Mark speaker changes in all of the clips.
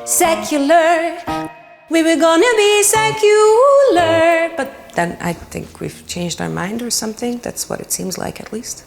Speaker 1: secular. We were gonna be secular. But then I think we've changed our mind or something. That's what it seems like, at least.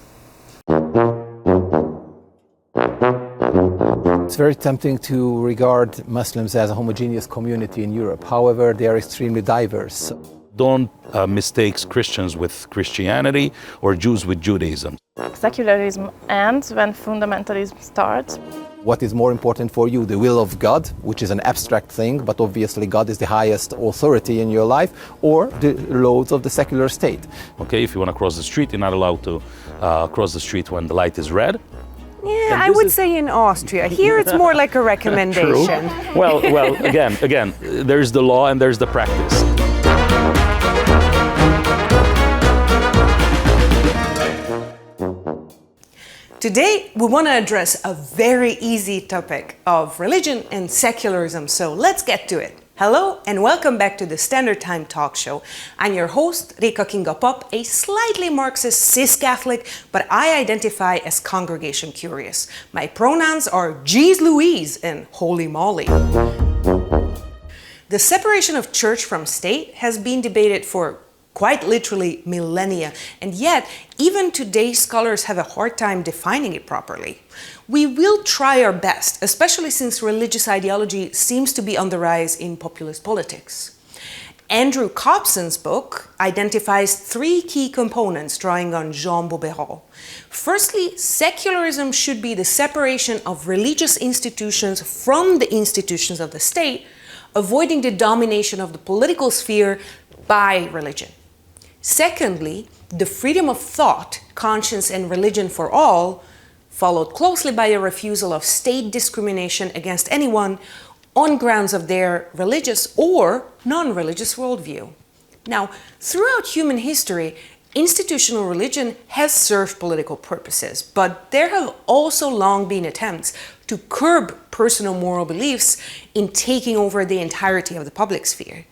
Speaker 2: It's very tempting to regard Muslims as a homogeneous community in Europe. However, they are extremely diverse.
Speaker 3: Don't mistake Christians with Christianity or Jews with Judaism.
Speaker 4: Secularism ends when fundamentalism starts.
Speaker 2: What is more important for you, the will of God, which is an abstract thing, but obviously God is the highest authority in your life, or the laws of the secular state?
Speaker 3: Okay, if you want to cross the street, you're not allowed to cross the street when the light is red.
Speaker 5: Yeah, I would say in Austria. Here it's more like a recommendation.
Speaker 3: True. Well, again, there's the law and there's the practice.
Speaker 1: Today, we want to address a very easy topic of religion and secularism, so let's get to it. Hello and welcome back to the Standard Time Talk Show. I'm your host, Réka Kinga Papp, a slightly Marxist cis-Catholic, but I identify as congregation curious. My pronouns are Jeez Louise and Holy Moly. The separation of church from state has been debated for quite literally millennia, and yet even today scholars have a hard time defining it properly. We will try our best, especially since religious ideology seems to be on the rise in populist politics. Andrew Cobson's book identifies three key components drawing on Jean Bobéron. Firstly, secularism should be the separation of religious institutions from the institutions of the state, avoiding the domination of the political sphere by religion. Secondly, the freedom of thought, conscience, and religion for all, followed closely by a refusal of state discrimination against anyone on grounds of their religious or non-religious worldview. Now, throughout human history, institutional religion has served political purposes, but there have also long been attempts to curb personal moral beliefs in taking over the entirety of the public sphere.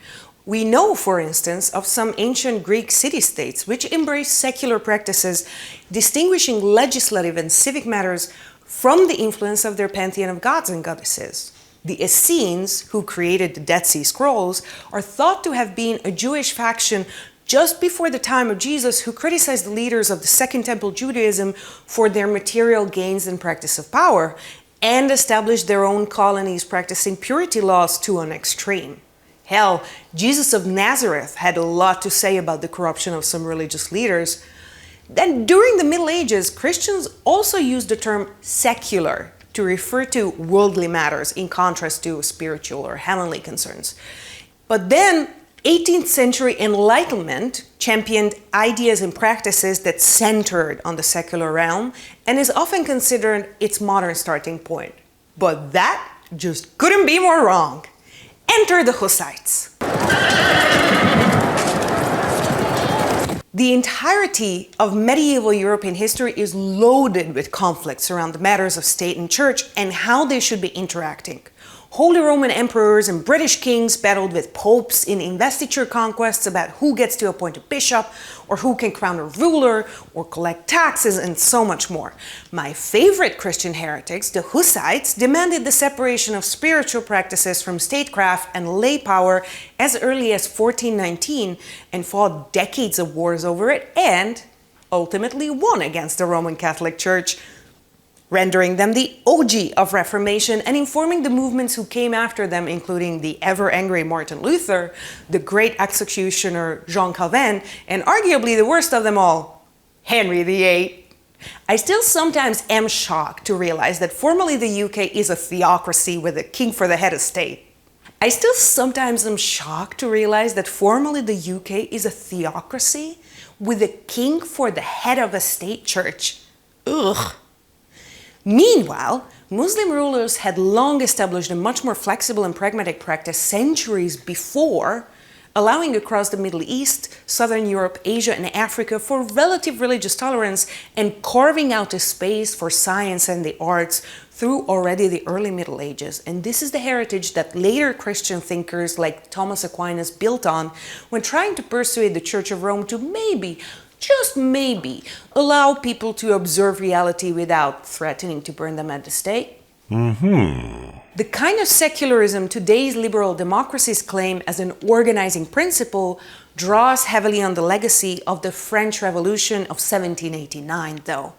Speaker 1: We know, for instance, of some ancient Greek city-states which embraced secular practices, distinguishing legislative and civic matters from the influence of their pantheon of gods and goddesses. The Essenes, who created the Dead Sea Scrolls, are thought to have been a Jewish faction just before the time of Jesus who criticized the leaders of the Second Temple Judaism for their material gains and practice of power, and established their own colonies practicing purity laws to an extreme. Hell, Jesus of Nazareth had a lot to say about the corruption of some religious leaders. Then during the Middle Ages, Christians also used the term secular to refer to worldly matters in contrast to spiritual or heavenly concerns. But then 18th century Enlightenment championed ideas and practices that centered on the secular realm and is often considered its modern starting point. But that just couldn't be more wrong. Enter the Hussites. The entirety of medieval European history is loaded with conflicts around the matters of state and church and how they should be interacting. Holy Roman emperors and British kings battled with popes in investiture conquests about who gets to appoint a bishop, or who can crown a ruler, or collect taxes, and so much more. My favorite Christian heretics, the Hussites, demanded the separation of spiritual practices from statecraft and lay power as early as 1419 and fought decades of wars over it and ultimately won against the Roman Catholic Church, rendering them the OG of Reformation and informing the movements who came after them, including the ever-angry Martin Luther, the great executioner Jean Calvin, and arguably the worst of them all, Henry VIII. I still sometimes am shocked to realize that formally the UK is a theocracy with a king for the head of state. I still sometimes am shocked to realize that formally the UK is a theocracy with a king for the head of a state church. Ugh. Meanwhile, Muslim rulers had long established a much more flexible and pragmatic practice centuries before, allowing across the Middle East, Southern Europe, Asia, and Africa for relative religious tolerance and carving out a space for science and the arts through already the early Middle Ages. And this is the heritage that later Christian thinkers like Thomas Aquinas built on when trying to persuade the Church of Rome to maybe, just maybe, allow people to observe reality without threatening to burn them at the stake. The kind of secularism today's liberal democracies claim as an organizing principle draws heavily on the legacy of the French Revolution of 1789, though.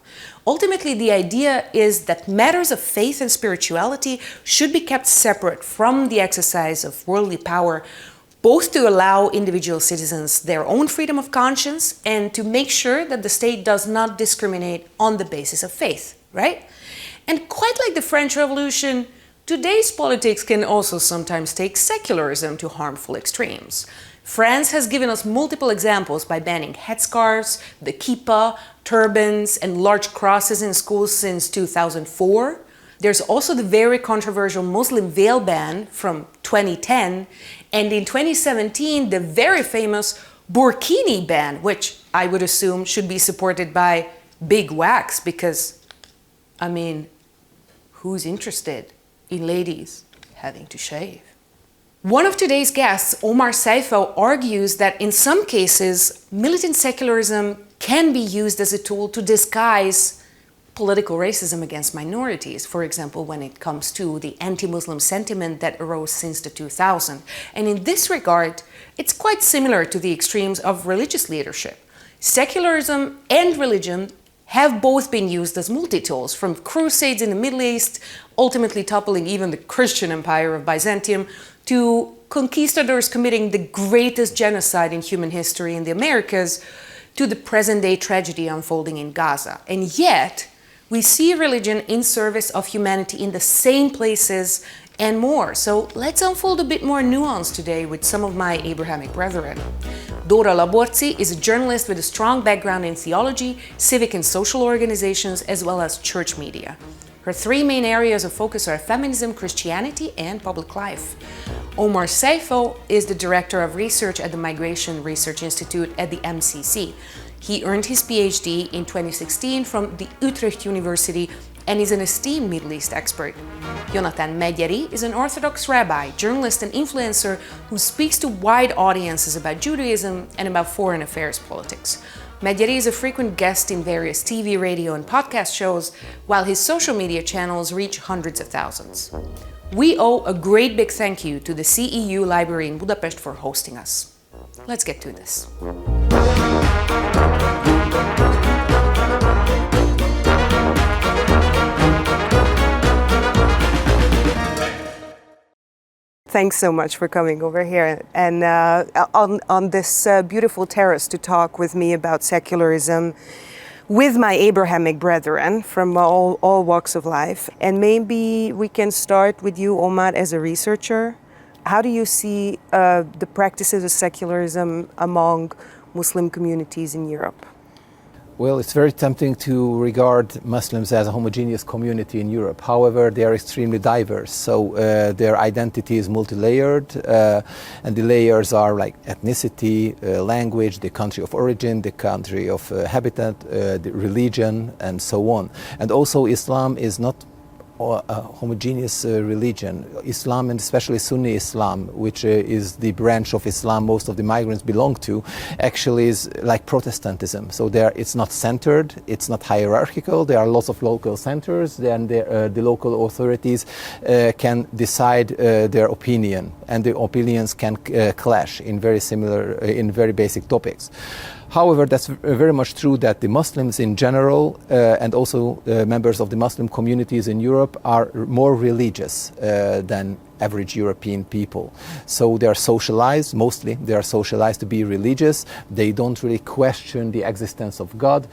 Speaker 1: Ultimately, the idea is that matters of faith and spirituality should be kept separate from the exercise of worldly power, both to allow individual citizens their own freedom of conscience and to make sure that the state does not discriminate on the basis of faith, right? And quite like the French Revolution, today's politics can also sometimes take secularism to harmful extremes. France has given us multiple examples by banning headscarves, the kippah, turbans, and large crosses in schools since 2004. There's also the very controversial Muslim veil ban from 2010, and in 2017, the very famous burkini ban, which I would assume should be supported by big wags because, I mean, who's interested in ladies having to shave? One of today's guests, Omar Sayfo, argues that in some cases, militant secularism can be used as a tool to disguise political racism against minorities, for example, when it comes to the anti-Muslim sentiment that arose since the 2000s. And in this regard, it's quite similar to the extremes of religious leadership. Secularism and religion have both been used as multi-tools, from crusades in the Middle East, ultimately toppling even the Christian empire of Byzantium, to conquistadors committing the greatest genocide in human history in the Americas, to the present-day tragedy unfolding in Gaza. And yet, we see religion in service of humanity in the same places and more. So let's unfold a bit more nuance today with some of my Abrahamic brethren. Dóra Laborczi is a journalist with a strong background in theology, civic and social organizations, as well as church media. Her three main areas of focus are feminism, Christianity, and public life. Omar Sayfo is the director of research at the Migration Research Institute at the MCC. He earned his PhD in 2016 from the Utrecht University and is an esteemed Middle East expert. Jonatán Megyeri is an orthodox rabbi, journalist, and influencer who speaks to wide audiences about Judaism and about foreign affairs politics. Megyeri is a frequent guest in various TV, radio, and podcast shows, while his social media channels reach hundreds of thousands. We owe a great big thank you to the CEU Library in Budapest for hosting us. Let's get to this.
Speaker 5: Thanks so much for coming over here and on this beautiful terrace to talk with me about secularism with my Abrahamic brethren from all walks of life. And maybe we can start with you, Omar, as a researcher. How do you see the practices of secularism among Muslim communities in Europe?
Speaker 2: Well, it's very tempting to regard Muslims as a homogeneous community in Europe. However, they are extremely diverse. So their identity is multi-layered, and the layers are like ethnicity, language, the country of origin, the country of habitat, the religion, and so on. And also Islam is not a homogeneous religion. Islam, and especially Sunni Islam, which is the branch of Islam most of the migrants belong to, actually is like Protestantism. So it's not centered, it's not hierarchical, there are lots of local centers, then the local authorities can decide their opinion, and the opinions can clash in very basic topics. However, that's very much true that the Muslims in general and also members of the Muslim communities in Europe are more religious than average European people. So they are socialized, mostly they are socialized to be religious. They don't really question the existence of God.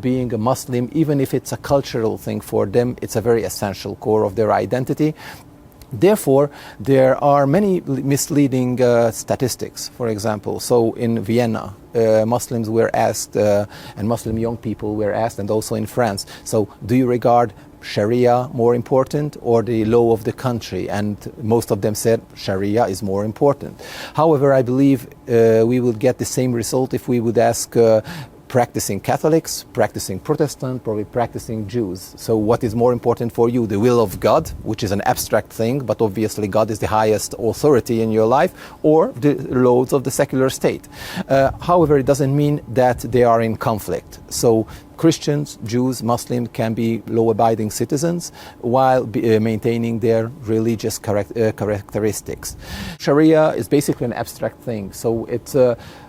Speaker 2: Being a Muslim, even if it's a cultural thing for them, it's a very essential core of their identity. Therefore, there are many misleading statistics, for example. So in Vienna, Muslims were asked, and Muslim young people were asked, and also in France, so do you regard Sharia more important or the law of the country? And most of them said Sharia is more important. However, I believe we would get the same result if we would ask practicing Catholics, practicing Protestant, probably practicing Jews. So what is more important for you? The will of God, which is an abstract thing, but obviously God is the highest authority in your life, or the laws of the secular state. However, it doesn't mean that they are in conflict. So Christians, Jews, Muslims can be law-abiding citizens while maintaining their religious characteristics. Sharia is basically an abstract thing, so it's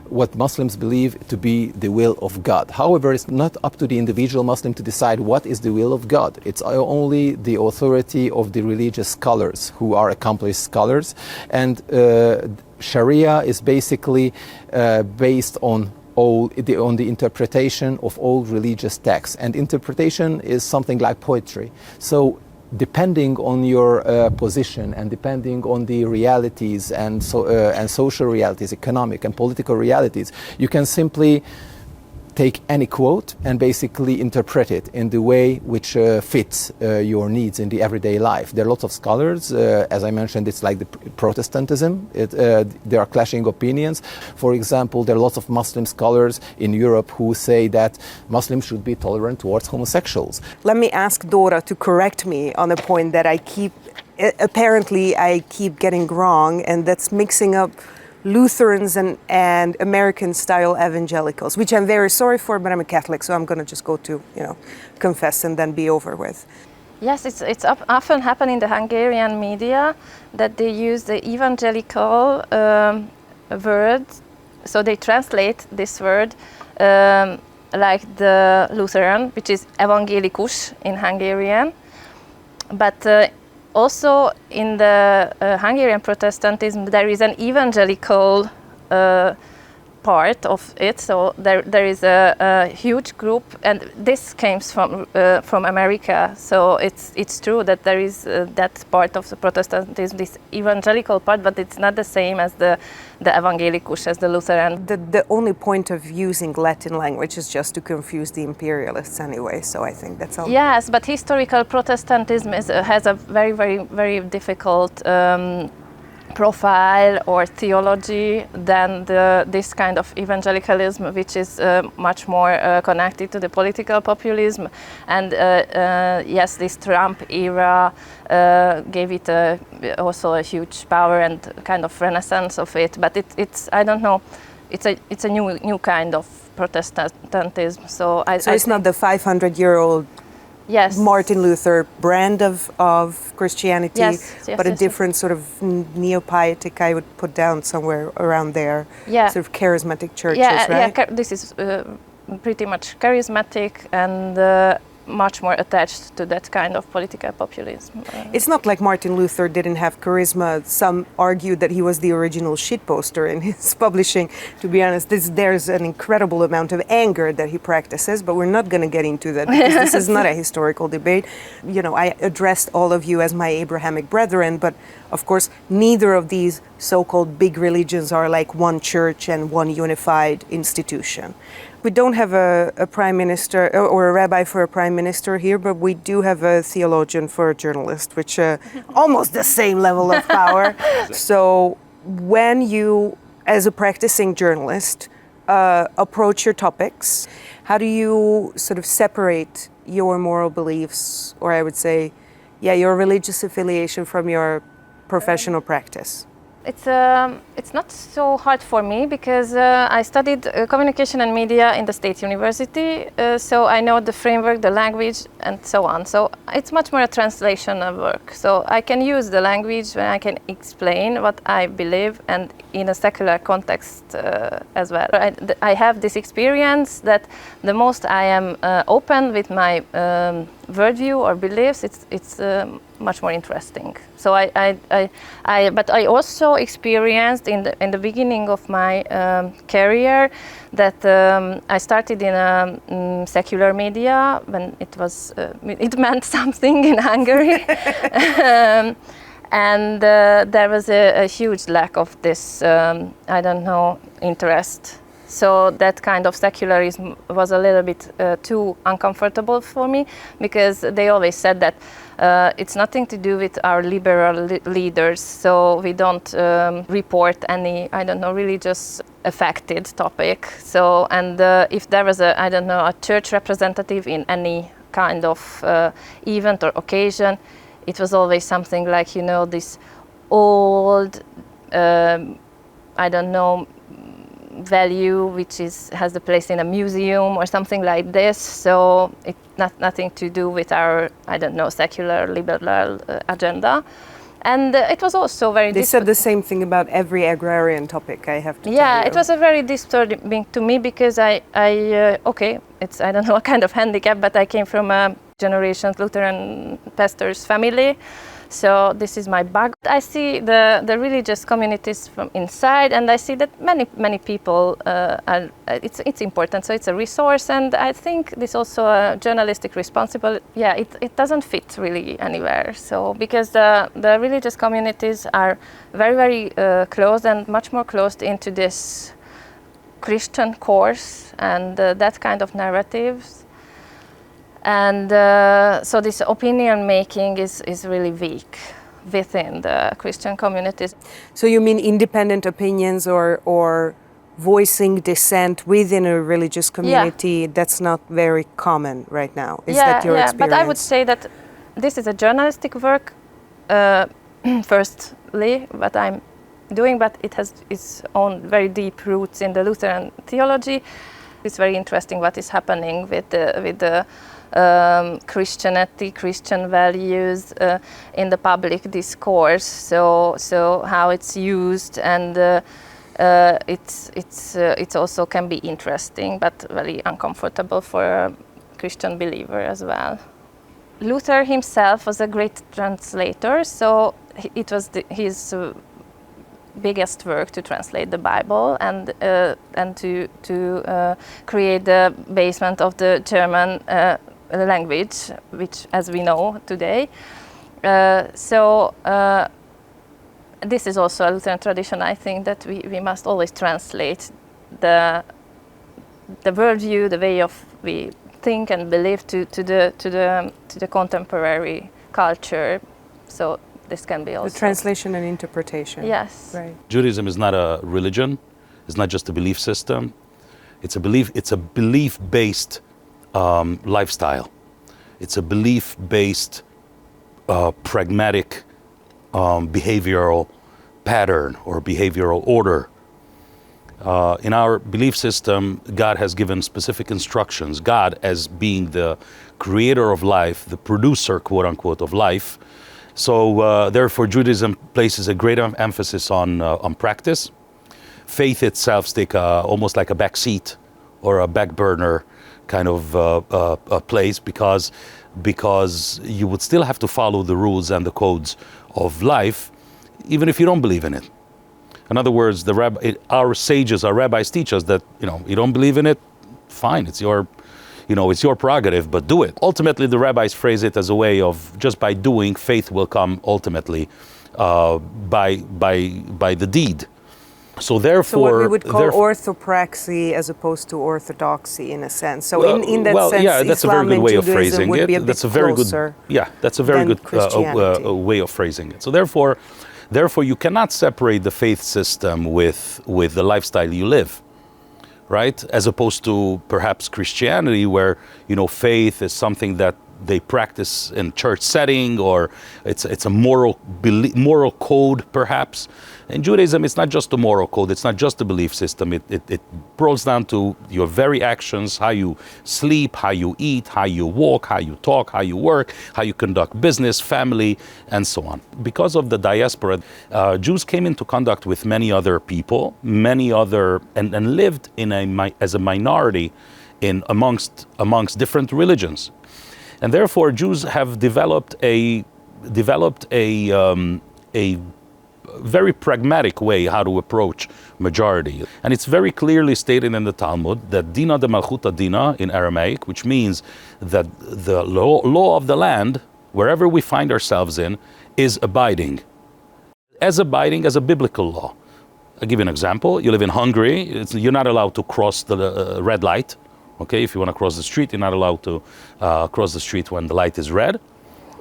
Speaker 2: what Muslims believe to be the will of God. However, it's not up to the individual Muslim to decide what is the will of God. It's only the authority of the religious scholars who are accomplished scholars, and Sharia is basically based on the interpretation of all religious texts, and interpretation is something like poetry. So depending on your position and depending on the realities and social realities, economic and political realities, you can simply take any quote and basically interpret it in the way which fits your needs in the everyday life. There are lots of scholars, as I mentioned, it's like the Protestantism. There are clashing opinions. For example, there are lots of Muslim scholars in Europe who say that Muslims should be tolerant towards homosexuals.
Speaker 5: Let me ask Dóra to correct me on a point that I keep getting wrong, and that's mixing up Lutherans and American-style evangelicals, which I'm very sorry for, but I'm a Catholic, so I'm going to just go to, confess and then be over with.
Speaker 4: Yes, it's often happened in the Hungarian media that they use the evangelical word, so they translate this word like the Lutheran, which is evangelikus in Hungarian, but also in the Hungarian Protestantism there is an evangelical part of it, so there is a huge group, and this comes from America, so it's true that there is that part of the Protestantism, this evangelical part, but it's not the same as the evangelikus, as the Lutheran.
Speaker 5: The only point of using Latin language is just to confuse the imperialists anyway, so I think that's all.
Speaker 4: Yes, but historical Protestantism has a very, very, very difficult profile or theology than this kind of evangelicalism, which is much more connected to the political populism. And yes, this Trump era gave it also a huge power and kind of renaissance of it. But it's I don't know, it's a new kind of Protestantism. So
Speaker 5: it's not the 500-year-old.
Speaker 4: Yes.
Speaker 5: Martin Luther brand of Christianity,
Speaker 4: yes,
Speaker 5: but a different sort of neo-pietic, I would put down somewhere around there, sort of charismatic churches, right?
Speaker 4: Yeah, this is pretty much charismatic and much more attached to that kind of political populism.
Speaker 5: It's not like Martin Luther didn't have charisma. Some argued that he was the original shitposter in his publishing. To be honest, there's an incredible amount of anger that he practices, but we're not going to get into that because this is not a historical debate. I addressed all of you as my Abrahamic brethren, but of course, neither of these so-called big religions are like one church and one unified institution. We don't have a prime minister or a rabbi for a prime minister here, but we do have a theologian for a journalist, which almost the same level of power. So when you, as a practicing journalist, approach your topics, how do you sort of separate your moral beliefs, or I would say, your religious affiliation from your professional practice?
Speaker 4: It's not so hard for me because I studied communication and media in the State University, so I know the framework, the language, and so on. So it's much more a translation of work. So I can use the language when I can explain what I believe, and in a secular context as well. I have this experience that the most I am open with my worldview or beliefs, it's much more interesting. So but I also experienced in the beginning of my career that I started in a secular media when it meant something in Hungary. And there was a huge lack of this, interest. So that kind of secularism was a little bit too uncomfortable for me, because they always said that it's nothing to do with our liberal leaders, so we don't report any, religious affected topic. So, and if there was a church representative in any kind of event or occasion, it was always something like, value which has a place in a museum or something like this. So it's nothing to do with our, I don't know, secular liberal agenda. And it was also very...
Speaker 5: They said the same thing about every agrarian topic, I have to tell you.
Speaker 4: Yeah, it was a very disturbing to me because okay, it's, I don't know, a kind of handicap, but I came from a generation Lutheran pastor's family. So this is my background. I see the religious communities from inside, and I see that many people it's important. So it's a resource, and I think this also a journalistic responsibility. Yeah, it doesn't fit really anywhere. So because the religious communities are very closed and much more closed into this Christian course and that kind of narratives. And so this opinion making is really weak within the Christian communities.
Speaker 5: So you mean independent opinions or voicing dissent within a religious community? Yeah. That's not very common right now. Is that your experience?
Speaker 4: But I would say that this is a journalistic work, firstly, what I'm doing, but it has its own very deep roots in the Lutheran theology. It's very interesting what is happening with the Christianity, Christian values in the public discourse. So how it's used, and it's also can be interesting, but very uncomfortable for a Christian believer as well. Luther himself was a great translator, so it was his biggest work to translate the Bible and to create the basement of the German language, which, as we know today. This is also a Lutheran tradition. I think that we must always translate the worldview, the way of we think and believe to the contemporary culture. So this can be also
Speaker 5: the translation and interpretation.
Speaker 4: Yes.
Speaker 5: Right.
Speaker 3: Judaism is not a religion. It's not just a belief system. It's a belief-based lifestyle. It's a belief-based, pragmatic behavioral pattern or behavioral order. In our belief system, God has given specific instructions. God, as being the creator of life, the producer, quote unquote, of life. So therefore, Judaism places a great emphasis on practice. Faith itself takes almost like a back seat or a back burner kind of place, because you would still have to follow the rules and the codes of life, even if you don't believe in it. In other words, our sages, our rabbis teach us that, you don't believe in it, fine, it's your prerogative, but do it. Ultimately, the rabbis phrase it as a way of just by doing, faith will come ultimately by the deed. So therefore,
Speaker 5: what we would call orthopraxy as opposed to orthodoxy, in a sense. So in that sense,
Speaker 3: yeah, that's
Speaker 5: Islam
Speaker 3: a very good way of
Speaker 5: Judaism
Speaker 3: phrasing
Speaker 5: would
Speaker 3: it.
Speaker 5: be a bit
Speaker 3: That's a very
Speaker 5: closer
Speaker 3: good. Yeah, that's a very good way of phrasing it. So therefore, you cannot separate the faith system with the lifestyle you live, right? As opposed to perhaps Christianity, where faith is something that they practice in church setting, or it's a moral code perhaps. In Judaism, it's not just a moral code, it's not just a belief system. It boils down to your very actions, how you sleep, how you eat, how you walk, how you talk, how you work, how you conduct business, family, and so on. Because of the diaspora, Jews came into contact with many other people, and lived as a minority amongst different religions. And therefore, Jews have developed a very pragmatic way how to approach majority. And it's very clearly stated in the Talmud that dina de malchuta dina in Aramaic, which means that the law of the land, wherever we find ourselves in, is abiding as a biblical law. I'll give you an example. You live in Hungary, you're not allowed to cross the red light. Okay, if you want to cross the street, you're not allowed to cross the street when the light is red.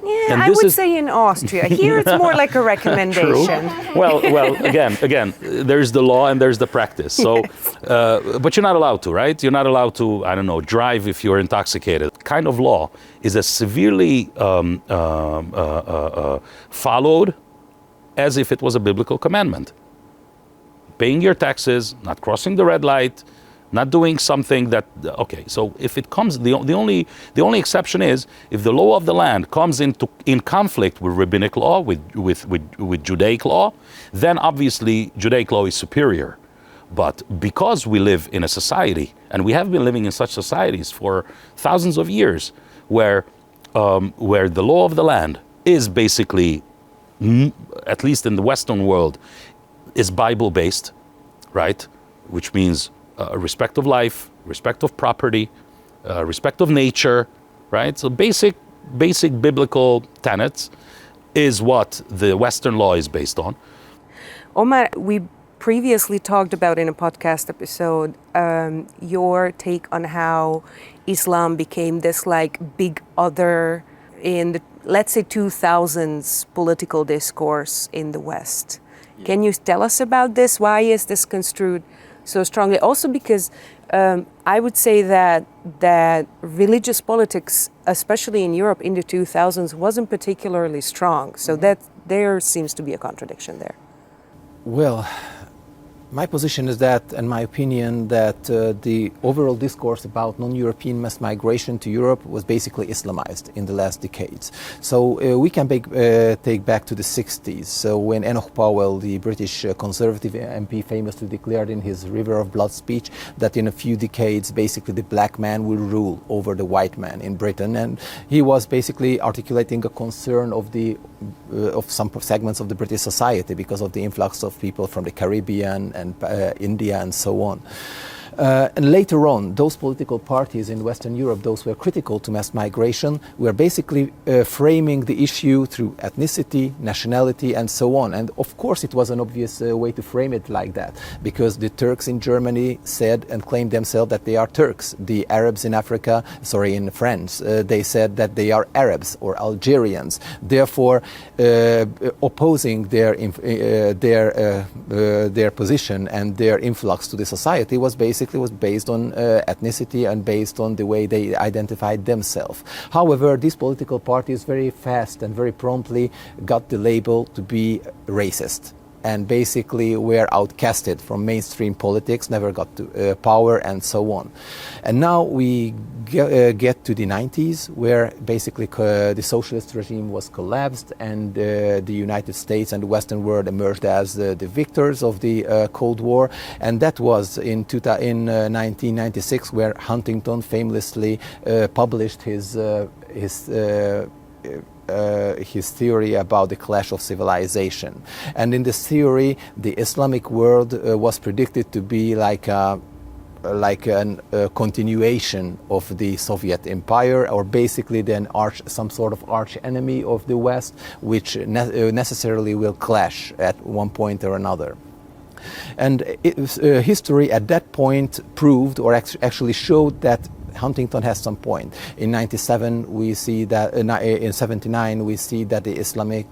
Speaker 5: Yeah, I would say in Austria. Here it's more like a recommendation.
Speaker 3: True. Well, again, there's the law and there's the practice. So, but you're not allowed to, right? You're not allowed to, I don't know, drive if you're intoxicated. Kind of law is as severely followed as if it was a biblical commandment. paying your taxes, not crossing the red light, not doing something that, okay, so if it comes, the only exception is if the law of the land comes in conflict with rabbinic law, with Judaic law, then obviously Judaic law is superior. But because we live in a society, and we have been living in such societies for thousands of years, where the law of the land is basically, at least in the Western world, is Bible-based, right? Which means respect of life, respect of property, respect of nature, right? So basic biblical tenets is what the Western law is based on.
Speaker 5: Omar, we previously talked about in a podcast episode your take on how Islam became this like big other in the, let's say, 2000s political discourse in the West. Yeah. Can you tell us about this? Why is this construed so strongly? Also because I would say that religious politics, especially in Europe in the 2000s, wasn't particularly strong. So that there seems to be a contradiction there.
Speaker 2: Well, my position is that, and my opinion, that the overall discourse about non-European mass migration to Europe was basically Islamized in the last decades. So we can take back to the 60s. So when Enoch Powell, the British Conservative MP, famously declared in his River of Blood speech that in a few decades, basically the black man will rule over the white man in Britain. And he was basically articulating a concern of some segments of the British society because of the influx of people from the Caribbean and India and so on. And later on, those political parties in Western Europe, those who were critical to mass migration, were basically framing the issue through ethnicity, nationality, and so on. And of course, it was an obvious way to frame it like that, because the Turks in Germany said and claimed themselves that they are Turks. The Arabs in in France, they said that they are Arabs or Algerians. Therefore, opposing their position and their influx to the society was based on ethnicity and based on the way they identified themselves. However, these political parties very fast and very promptly got the label to be racist, and basically were outcasted from mainstream politics, never got to power, and so on. And now we get to the 90s, where basically the socialist regime was collapsed, and the United States and the Western world emerged as the victors of the Cold War. And that was in 1996, where Huntington famously published his theory about the clash of civilization. And in this theory, the Islamic world was predicted to be like a continuation of the Soviet Empire, or basically then some sort of arch enemy of the West, which necessarily will clash at one point or another. And history at that point proved, or actually showed, that Huntington has some point. In 97, we see that in 79 we see that the Islamic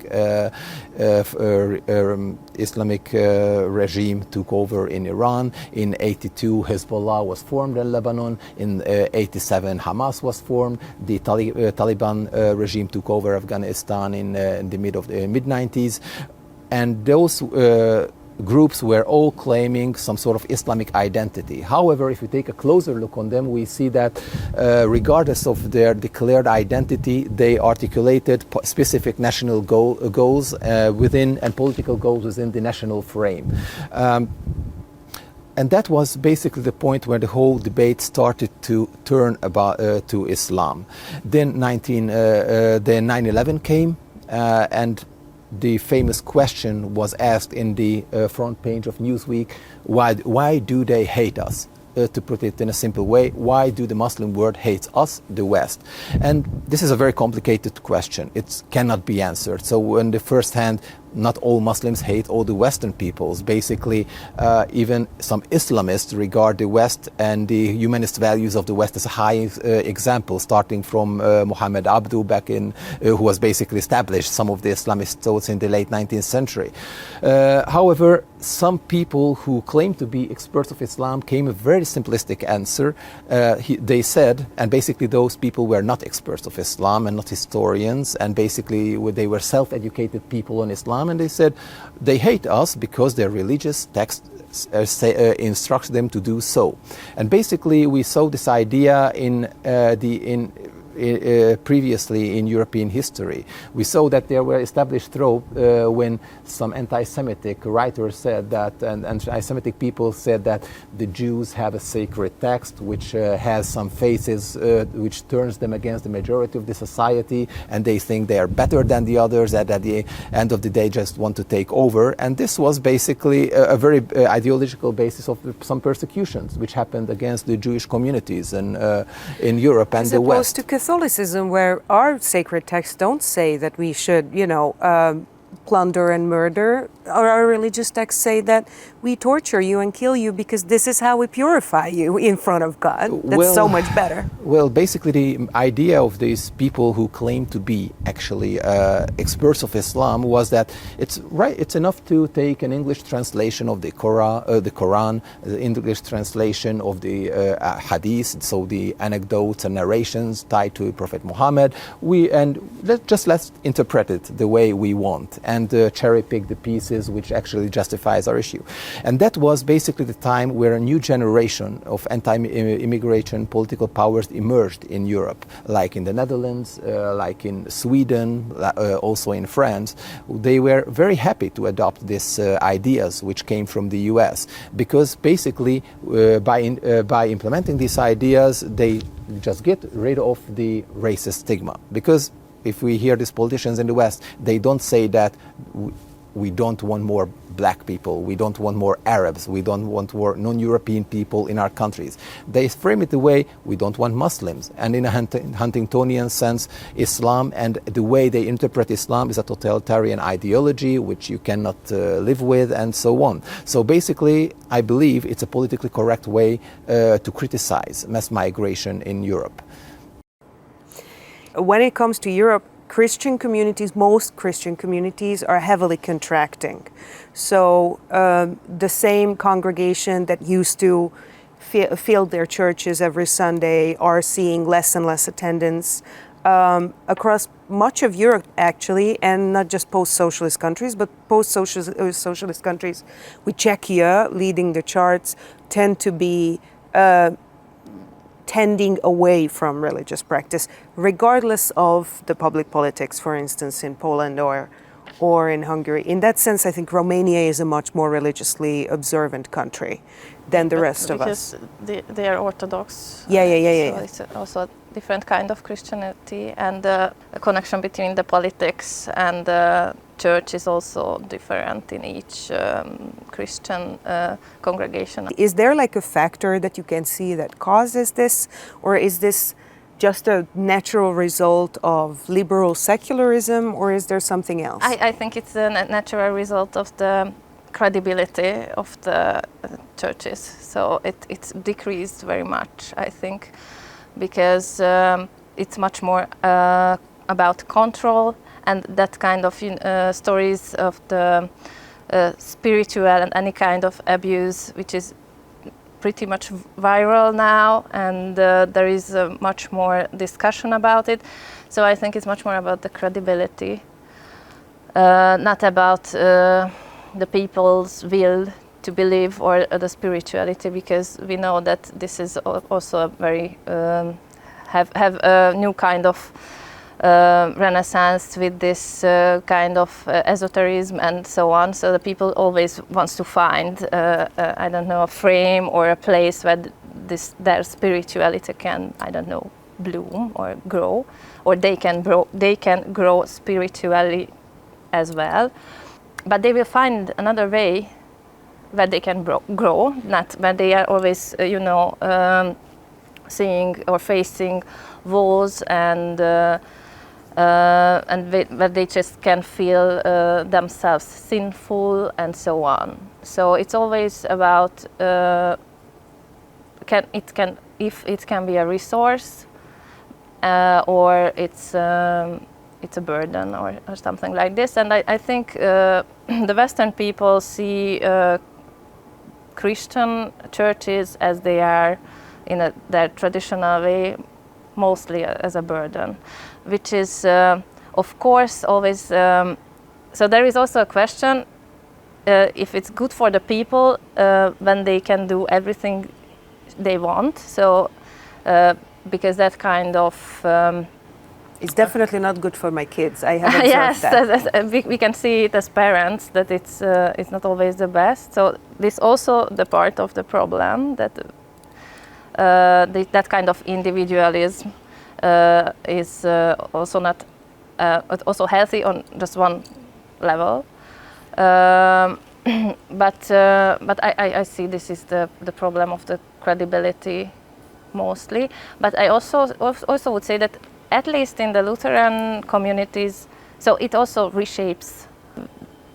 Speaker 2: regime took over in Iran. In 82, Hezbollah was formed in Lebanon. In 87, Hamas was formed. The Taliban regime took over Afghanistan in the mid-90s, and those groups were all claiming some sort of Islamic identity. However, if we take a closer look on them, we see that regardless of their declared identity, they articulated specific national goals within, and political goals within, the national frame. And that was basically the point where the whole debate started to turn to Islam. Then 9/11 came, and the famous question was asked in the front page of Newsweek: why do they hate us? To put it in a simple way, why do the Muslim world hate us, the West? And this is a very complicated question. It cannot be answered. So on the first hand, not all Muslims hate all the Western peoples. Basically, even some Islamists regard the West and the humanist values of the West as a high example, starting from Muhammad Abdu who was basically established some of the Islamist thoughts in the late 19th century. However, some people who claim to be experts of Islam came a very simplistic answer. They said, and basically those people were not experts of Islam and not historians, and basically they were self-educated people on Islam, and they said they hate us because their religious texts instructs them to do so. And basically, we saw this idea previously in European history. We saw that there were established tropes when some anti-Semitic writers said that, and anti-Semitic people said that the Jews have a sacred text which has some faces which turns them against the majority of the society, and they think they are better than the others, and at the end of the day just want to take over. And this was basically a very ideological basis of some persecutions which happened against the Jewish communities in Europe and the West.
Speaker 5: Catholicism, where our sacred texts don't say that we should, plunder and murder. Our religious texts say that we torture you and kill you because this is how we purify you in front of God. That's so much better.
Speaker 2: Well, basically the idea of these people who claim to be actually experts of Islam was that it's enough to take an English translation of the Quran, the English translation of the Hadith, so the anecdotes and narrations tied to Prophet Muhammad. Let's interpret it the way we want and cherry pick the pieces which actually justifies our issue. And that was basically the time where a new generation of anti-immigration political powers emerged in Europe, like in the Netherlands, like in Sweden, also in France. They were very happy to adopt these ideas which came from the US, because basically by implementing these ideas, they just get rid of the racist stigma. Because if we hear these politicians in the West, they don't say that we don't want more black people, we don't want more Arabs, we don't want more non-European people in our countries. They frame it the way we don't want Muslims. And in a Huntingtonian sense, Islam and the way they interpret Islam is a totalitarian ideology which you cannot live with, and so on. So basically, I believe it's a politically correct way to criticize mass migration in Europe.
Speaker 5: When it comes to Europe, Christian communities, most Christian communities are heavily contracting. So the same congregation that used to fill their churches every Sunday are seeing less and less attendance across much of Europe, actually, and not just post-socialist countries, but post-socialist countries with Czechia leading the charts tend to be tending away from religious practice, regardless of the public politics, for instance, in Poland or in Hungary. In that sense, I think Romania is a much more religiously observant country than the rest of us.
Speaker 4: Because they are orthodox.
Speaker 5: Yeah.
Speaker 4: So it's also a different kind of Christianity, and the connection between the politics and the church is also different in each Christian congregation.
Speaker 5: Is there like a factor that you can see that causes this, or is this just a natural result of liberal secularism, or is there something else?
Speaker 4: I think it's a natural result of the credibility of the churches. So it's decreased very much, I think, because it's much more about control, and that kind of stories of the spiritual and any kind of abuse, which is pretty much viral now, and there is much more discussion about it. So I think it's much more about the credibility, not about the people's will to believe or the spirituality, because we know that this is also a very have a new kind of renaissance with this kind of esotericism and so on. So the people always wants to find I don't know, a frame or a place where their spirituality can, I don't know, bloom or grow, or they can grow spiritually as well. But they will find another way where they can grow, not where they are always seeing or facing walls and where they just can feel themselves sinful and so on. So it's always about if it can be a resource or it's a burden or something like this. And I think the Western people see Christian churches as they are in their traditional way, mostly as a burden, which is of course always so there is also a question if it's good for the people, when they can do everything they want. So because that kind of
Speaker 5: it's definitely not good for my kids. I have observed
Speaker 4: yes,
Speaker 5: that.
Speaker 4: we can see it as parents that it's not always the best. So this also the part of the problem that that kind of individualism is also not also healthy on just one level. But I see this is the problem of the credibility mostly. But I also would say that at least in the Lutheran communities, so it also reshapes.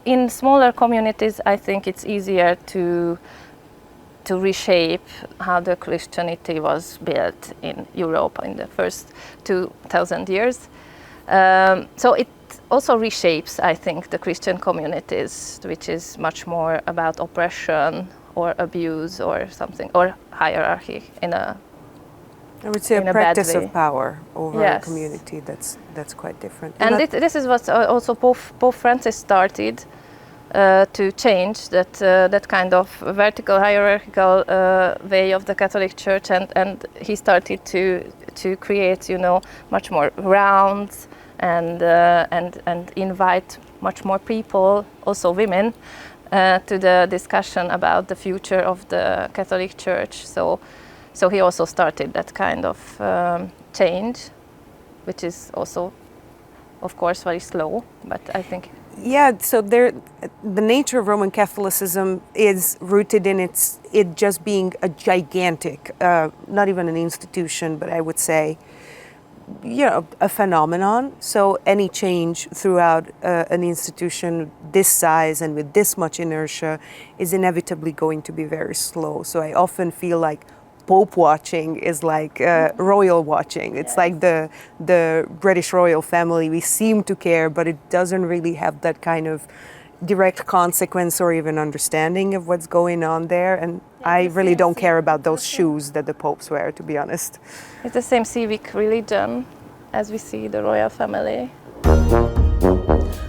Speaker 4: In smaller communities, I think it's easier to reshape how the Christianity was built in Europe in the first 2,000 years. So it also reshapes, I think, the Christian communities, which is much more about oppression or abuse or something, or hierarchy in a
Speaker 5: I would say
Speaker 4: in
Speaker 5: a
Speaker 4: a bad
Speaker 5: practice
Speaker 4: way.
Speaker 5: of power over
Speaker 4: Yes.
Speaker 5: a community that's quite different.
Speaker 4: And this is what also Pope Francis started to change that kind of vertical hierarchical way of the Catholic Church, and he started to create, you know, much more rounds and invite much more people, also women, to the discussion about the future of the Catholic Church. So he also started that kind of change, which is also, of course, very slow, but I think.
Speaker 5: Yeah, so the nature of Roman Catholicism is rooted in it just being a gigantic, not even an institution, but I would say, you know, a phenomenon. So any change throughout an institution this size and with this much inertia is inevitably going to be very slow. So I often feel like Pope watching is like royal watching. It's like the British royal family. We seem to care, but it doesn't really have that kind of direct consequence or even understanding of what's going on there. And I really don't care about those shoes that the popes wear, to be honest.
Speaker 4: It's the same civic religion as we see the royal family.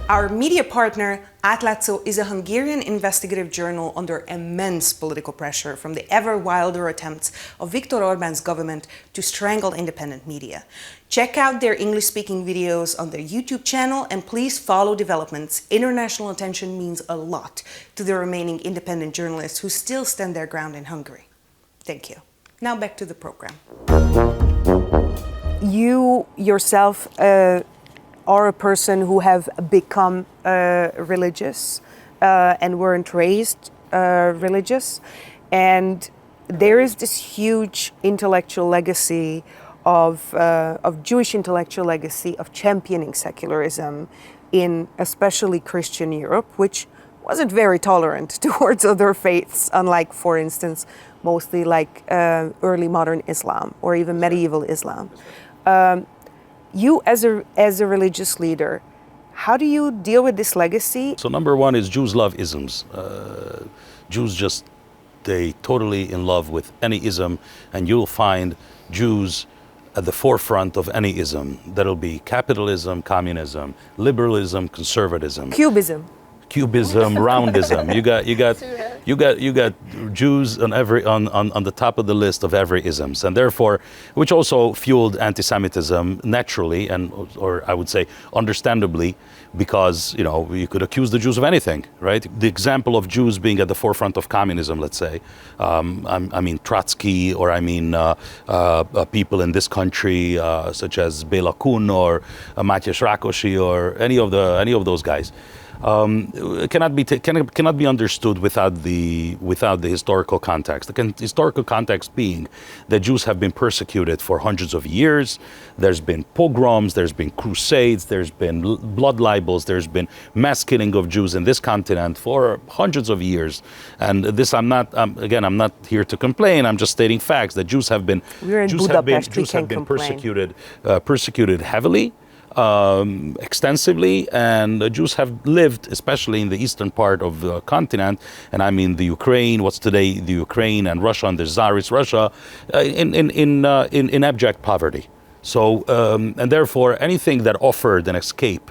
Speaker 1: Our media partner, Átlátszó, is a Hungarian investigative journal under immense political pressure from the ever wilder attempts of Viktor Orbán's government to strangle independent media. Check out their English-speaking videos on their YouTube channel, and please follow developments. International attention means a lot to the remaining independent journalists who still stand their ground in Hungary. Thank you. Now back to the program.
Speaker 5: You yourself are a person who have become religious and weren't raised religious, and there is this huge intellectual legacy of Jewish intellectual legacy of championing secularism in especially Christian Europe, which wasn't very tolerant towards other faiths, unlike, for instance, mostly like early modern Islam or even medieval Islam. You, as a religious leader, how do you deal with this legacy?
Speaker 3: So number one is Jews love isms. Jews just, they totally in love with any ism, and you'll find Jews at the forefront of any ism. That'll be capitalism, communism, liberalism, conservatism.
Speaker 5: Cubism.
Speaker 3: Cubism, roundism. You got Jews on the top of the list of every isms, and therefore, which also fueled anti-Semitism naturally, and or I would say understandably, because you could accuse the Jews of anything, right? The example of Jews being at the forefront of communism, let's say, I mean Trotsky, or I mean people in this country such as Béla Kun or Mátyás Rákosi, or any of those guys. Cannot be understood without the historical context. The historical context being that Jews have been persecuted for hundreds of years. There's been pogroms, there's been crusades, there's been blood libels, there's been mass killing of Jews in this continent for hundreds of years. And this, I'm not here to complain. I'm just stating facts that Jews have been persecuted heavily. Extensively, and Jews have lived, especially in the eastern part of the continent, and I mean the Ukraine, what's today the Ukraine and Russia under Tsarist Russia, in abject poverty. So, and therefore, anything that offered an escape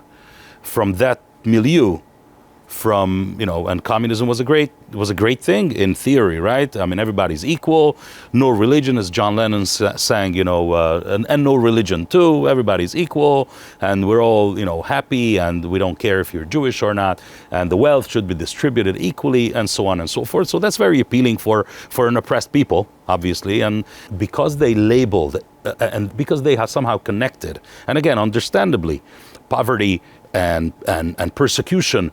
Speaker 3: from that milieu from, and communism was a great thing in theory, right? I mean, everybody's equal, no religion, as John Lennon sang, and no religion too. Everybody's equal, and we're all, happy, and we don't care if you're Jewish or not, and the wealth should be distributed equally, and so on and so forth. So that's very appealing for an oppressed people, obviously, and because they labeled and because they have somehow connected, and again, understandably, poverty and persecution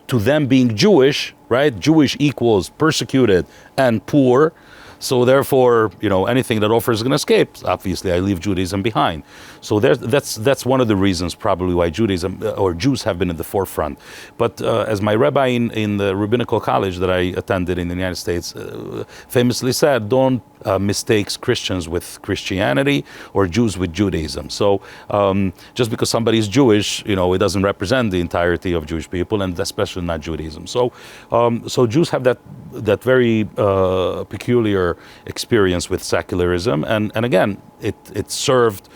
Speaker 3: to them being Jewish, right? Jewish equals persecuted and poor. So therefore, anything that offers an escape, obviously I leave Judaism behind. So that's one of the reasons probably why Judaism or Jews have been in the forefront. But as my rabbi in the rabbinical college that I attended in the United States famously said, don't mistakes Christians with Christianity or Jews with Judaism. So just because somebody is Jewish, it doesn't represent the entirety of Jewish people, and especially not Judaism. So Jews have that very peculiar experience with secularism, and again, it served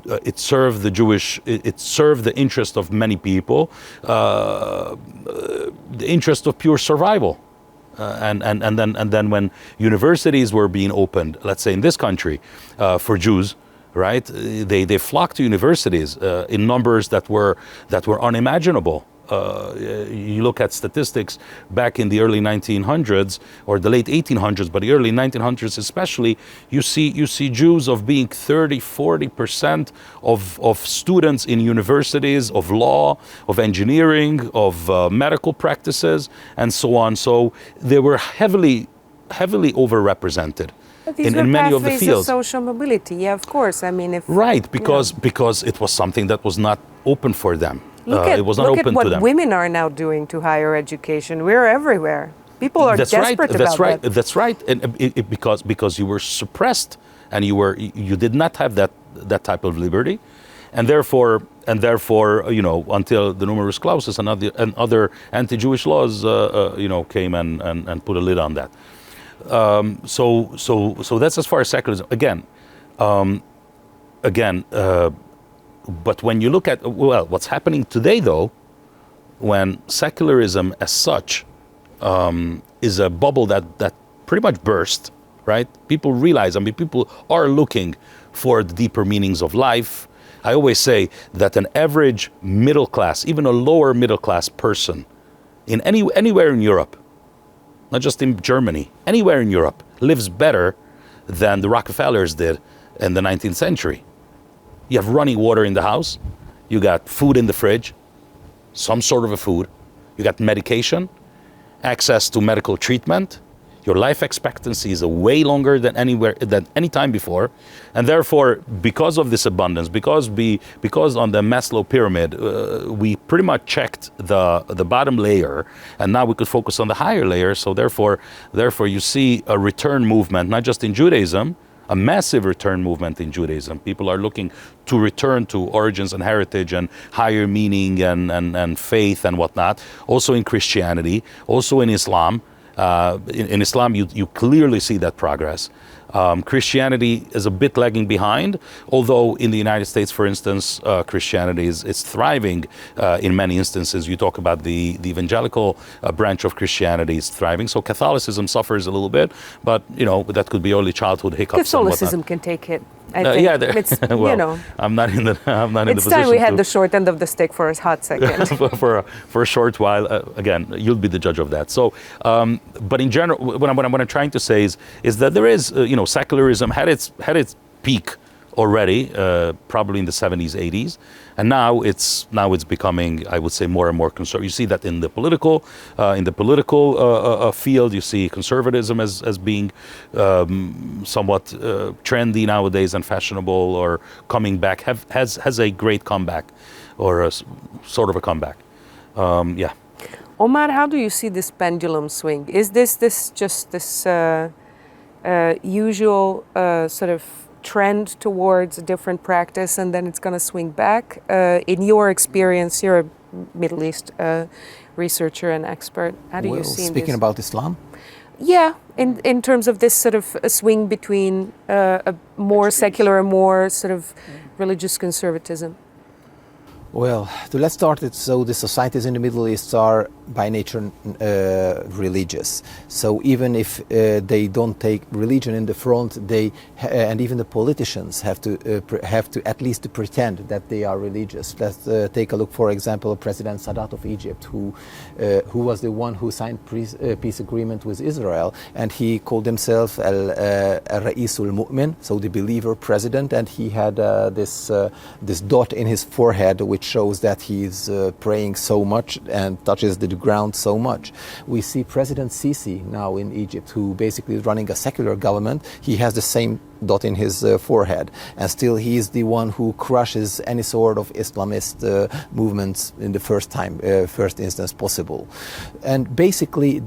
Speaker 3: the Jewish, it served the interest of many people, the interest of pure survival. And then when universities were being opened, let's say in this country, for Jews, right? They flocked to universities in numbers that were unimaginable. You look at statistics back in the early 1900s or the late 1800s, but the early 1900s especially, you see Jews of being 30-40% of students in universities, of law, of engineering, of medical practices, and so on. So they were heavily overrepresented in many of the fields.
Speaker 5: Of social mobility, yeah, of course. I mean,
Speaker 3: because it was something that was not open for them.
Speaker 5: Look at what women are now doing to higher education. We're everywhere. People are desperate about that.
Speaker 3: That's right. And because you were suppressed, and you did not have that type of liberty, and therefore, until the numerus clausus and other anti-Jewish laws, came and put a lid on that. So that's as far as secularism. Again. But when you look at, what's happening today, though, when secularism as such is a bubble that pretty much burst, right? People realize, people are looking for the deeper meanings of life. I always say that an average middle class, even a lower middle class person, in anywhere in Europe, not just in Germany, anywhere in Europe, lives better than the Rockefellers did in the 19th century. You have running water in the house, you got food in the fridge, some sort of a food, you got medication, access to medical treatment, your life expectancy is way longer than any time before, and therefore, because of this abundance, because on the Maslow pyramid, we pretty much checked the bottom layer, and now we could focus on the higher layer. So therefore you see a return movement, not just in Judaism, a massive return movement in Judaism. People are looking to return to origins and heritage and higher meaning and faith and whatnot. Also in Christianity, also in Islam. In Islam, you clearly see that progress. Christianity is a bit lagging behind, although in the United States, for instance, Christianity is thriving in many instances. You talk about the evangelical branch of Christianity is thriving. So Catholicism suffers a little bit, but that could be early childhood hiccups.
Speaker 5: Catholicism can take it. I think it's,
Speaker 3: well, I'm not in the position.
Speaker 5: It's time we had the short end of the stick for a hot second.
Speaker 3: for a short while. Again, you'll be the judge of that. So, but in general, what I'm trying to say is that there is, secularism had its peak already, probably in the 70s, 80s, and now it's becoming, I would say, more and more conservative. You see that in the political field. You see conservatism as being somewhat trendy nowadays and fashionable, or coming back. Has a great comeback, or a sort of a comeback. Yeah.
Speaker 5: Omar, how do you see this pendulum swing? Is this just this usual sort of trend towards a different practice, and then it's going to swing back? In your experience, you're a Middle East researcher and expert. How do you see this?
Speaker 2: Speaking about Islam?
Speaker 5: Yeah, in terms of this sort of a swing between a more secular and more sort of religious conservatism.
Speaker 2: Well, let's start it. So the societies in the Middle East are by nature religious. So even if they don't take religion in the front, they and even the politicians have to at least to pretend that they are religious. Let's take a look, for example, President Sadat of Egypt, who was the one who signed peace agreement with Israel, and he called himself Al-Ra'isul Mu'min, so the believer president, and he had this dot in his forehead, which shows that he's praying so much and touches the ground so much. We see President Sisi now in Egypt, who basically is running a secular government. He has the same dot in his forehead, and still he is the one who crushes any sort of Islamist movements in the first instance possible. And basically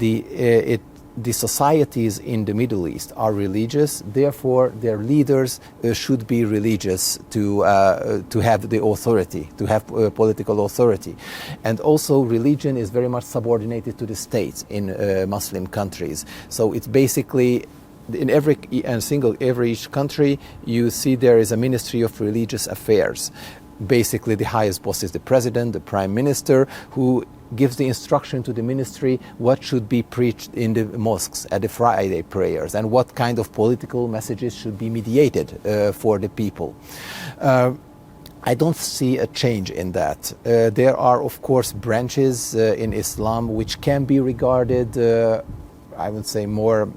Speaker 2: the societies in the Middle East are religious, therefore their leaders should be religious to have the authority, to have political authority. And also religion is very much subordinated to the states in Muslim countries. So it's basically in every country you see there is a Ministry of Religious Affairs. Basically the highest boss is the president, the prime minister, who gives the instruction to the ministry what should be preached in the mosques at the Friday prayers and what kind of political messages should be mediated for the people. I don't see a change in that. There are, of course, branches in Islam which can be regarded, I would say, more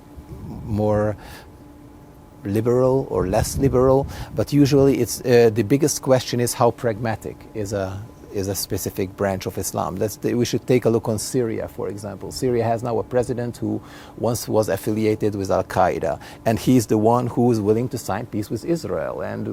Speaker 2: liberal or less liberal, but usually it's the biggest question is how pragmatic is a specific branch of Islam. We should take a look on Syria, for example. Syria has now a president who once was affiliated with Al-Qaeda, and he's the one who is willing to sign peace with Israel and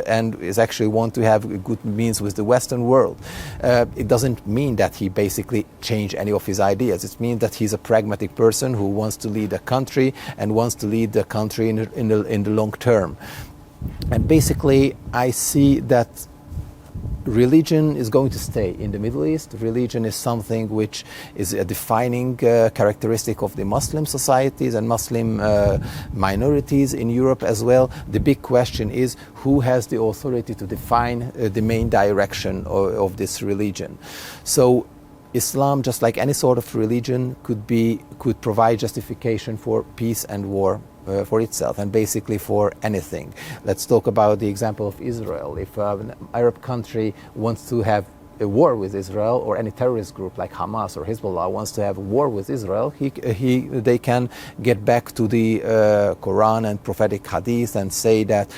Speaker 2: and is actually want to have good means with the Western world. It doesn't mean that he basically changed any of his ideas. It means that he's a pragmatic person who wants to lead a country and wants to lead the country in the long term. And basically, I see that religion is going to stay in the Middle East. Religion is something which is a defining characteristic of the Muslim societies and Muslim minorities in Europe as well. The big question is who has the authority to define the main direction of this religion. So Islam, just like any sort of religion, could provide justification for peace and war for itself and basically for anything. Let's talk about the example of Israel. If an Arab country wants to have a war with Israel, or any terrorist group like Hamas or Hezbollah wants to have a war with Israel, they can get back to the Quran and prophetic hadith and say that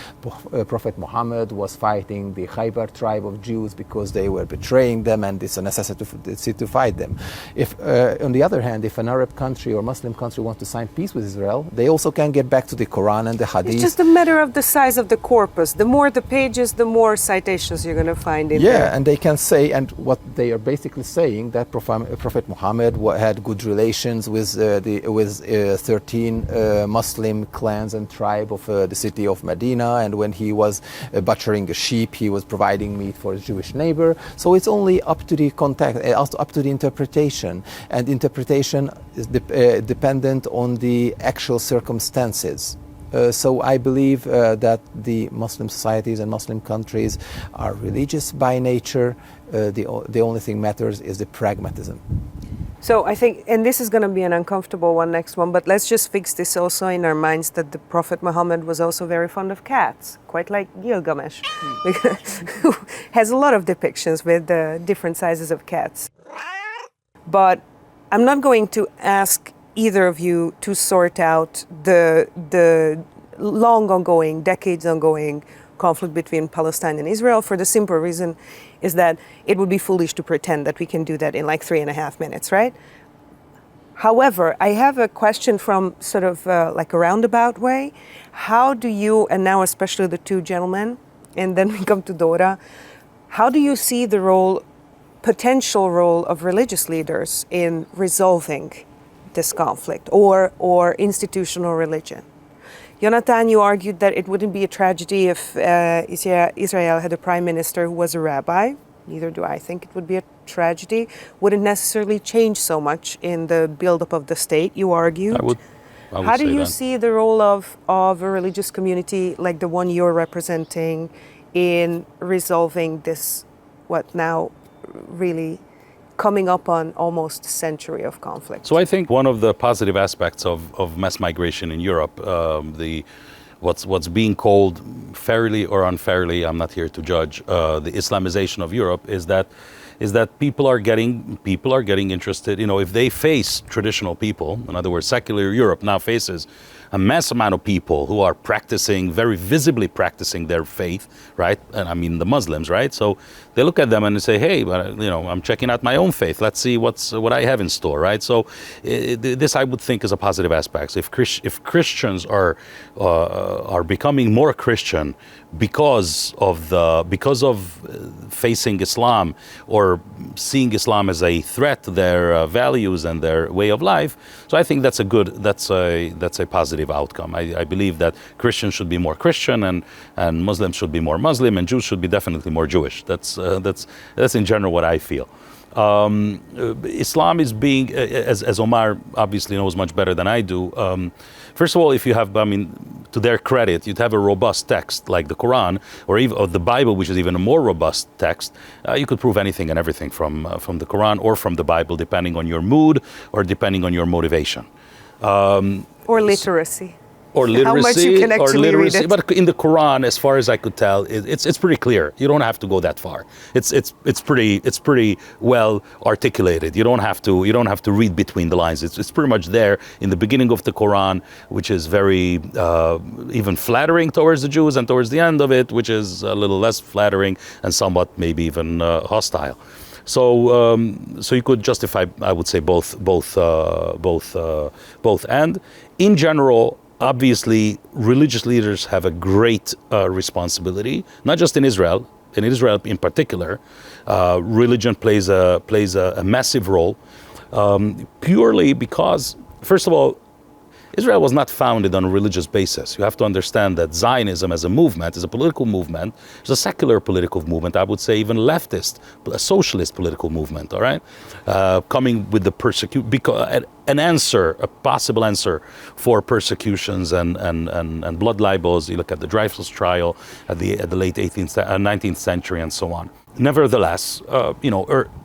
Speaker 2: Prophet Muhammad was fighting the Khaybar tribe of Jews because they were betraying them and it's a necessity to fight them. If, on the other hand, if an Arab country or Muslim country wants to sign peace with Israel, they also can get back to the Quran and the hadith.
Speaker 5: It's just a matter of the size of the corpus. The more the pages, the more citations you're going to find in there.
Speaker 2: Yeah, and they can say, and what they are basically saying, that Prophet Muhammad had good relations with 13 Muslim clans and tribe of the city of Medina, and when he was butchering a sheep, he was providing meat for his Jewish neighbor. So it's only up to the up to the interpretation, and interpretation is dependent on the actual circumstances. So I believe that the Muslim societies and Muslim countries are religious by nature. The only thing matters is the pragmatism.
Speaker 5: So I think, and this is going to be an uncomfortable one, next one, but let's just fix this also in our minds that the Prophet Muhammad was also very fond of cats, quite like Gilgamesh, who has a lot of depictions with different sizes of cats. But I'm not going to ask either of you to sort out the long ongoing, decades ongoing conflict between Palestine and Israel, for the simple reason is that it would be foolish to pretend that we can do that in like 3.5 minutes, right? However, I have a question from sort of like a roundabout way. How do you, and now especially the two gentlemen, and then we come to Dóra, how do you see the role, potential role of religious leaders in resolving this conflict, or institutional religion? Jonatán, you argued that it wouldn't be a tragedy if Israel had a prime minister who was a rabbi. Neither do I think it would be a tragedy. Wouldn't necessarily change so much in the buildup of the state, you argued.
Speaker 3: I would
Speaker 5: How do
Speaker 3: say
Speaker 5: you
Speaker 3: that.
Speaker 5: see the role of a religious community like the one you're representing in resolving this, what now really coming up on almost a century of conflict.
Speaker 3: So I think one of the positive aspects of mass migration in Europe, what's being called fairly or unfairly, I'm not here to judge, the Islamization of Europe, is that people are getting interested. You know, if they face traditional people, in other words, secular Europe now faces a mass amount of people who are very visibly practicing their faith, right? And I mean the Muslims, right? So they look at them and they say, hey, you know, I'm checking out my own faith. Let's see what I have in store, right? So this I would think is a positive aspect. If Christians are becoming more Christian because of facing Islam or seeing Islam as a threat to their values and their way of life, so I think that's a positive outcome. I believe that Christians should be more Christian and Muslims should be more Muslim and Jews should be definitely more Jewish. That's in general what I feel. Islam is being, as Omar obviously knows much better than I do. First of all, if you have, to their credit, you'd have a robust text like the Quran or even the Bible, which is even a more robust text. You could prove anything and everything from the Quran or from the Bible, depending on your mood or depending on your motivation.
Speaker 5: Or literacy.
Speaker 3: Or literacy,
Speaker 5: how much you can actually read it.
Speaker 3: But in the Quran, as far as I could tell, it's pretty clear. You don't have to go that far. It's pretty well articulated. You don't have to read between the lines. It's pretty much there in the beginning of the Quran, which is very even flattering towards the Jews, and towards the end of it, which is a little less flattering and somewhat maybe even hostile. So you could justify, I would say, both, and in general. Obviously, religious leaders have a great responsibility, not just in Israel. In Israel, in particular, religion plays a massive role, purely because, first of all, Israel was not founded on a religious basis. You have to understand that Zionism as a movement, as a political movement, is a secular political movement, I would say even leftist, a socialist political movement, all right? Coming with the a possible answer for persecutions and blood libels. You look at the Dreyfus trial at the late 19th century and so on. Nevertheless,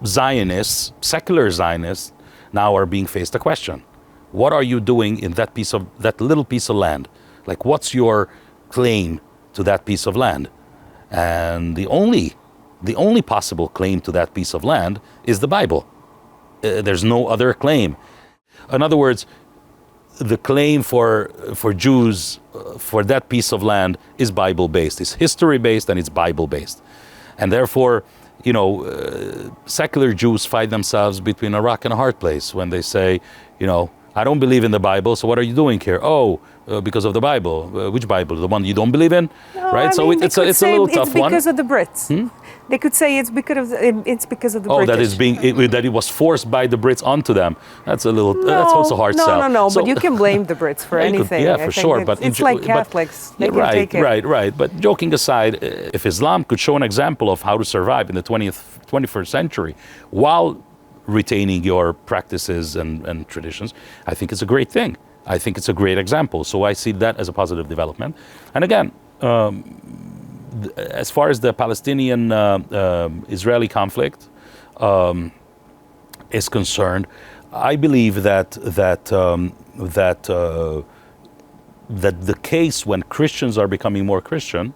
Speaker 3: Zionists, secular Zionists, now are being faced a question. What are you doing in that little piece of land? Like, what's your claim to that piece of land? And the only possible claim to that piece of land is the Bible. There's no other claim. In other words, the claim for Jews for that piece of land is Bible-based. It's history-based and it's Bible-based. And therefore, secular Jews find themselves between a rock and a hard place when they say, I don't believe in the Bible, so what are you doing here? Because of the Bible. Which Bible? The one you don't believe in?
Speaker 5: No,
Speaker 3: right? So it's a little tough one.
Speaker 5: It's because of the Brits. They could say it's because of the British.
Speaker 3: That it was forced by the Brits onto them. That's a little. That's also a hard sell.
Speaker 5: No. So, but you can blame the Brits for anything.
Speaker 3: For sure. But
Speaker 5: it's like Catholics. They can take it.
Speaker 3: Right. But joking aside, if Islam could show an example of how to survive in the 21st century, while retaining your practices and traditions, I think it's a great thing. I think it's a great example. So I see that as a positive development. And again, as far as the Palestinian-Israeli conflict is concerned, I believe that the case when Christians are becoming more Christian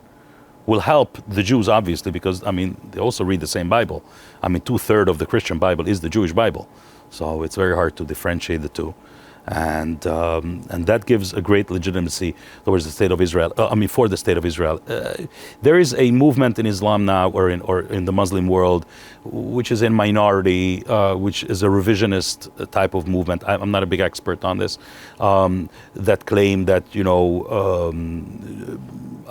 Speaker 3: will help the Jews, obviously, because, they also read the same Bible. 2/3 of the Christian Bible is the Jewish Bible. So it's very hard to differentiate the two. And that gives a great legitimacy towards the state of Israel, for the state of Israel. There is a movement in Islam now, or in the Muslim world, which is in minority, which is a revisionist type of movement. I'm not a big expert on this, that claim that,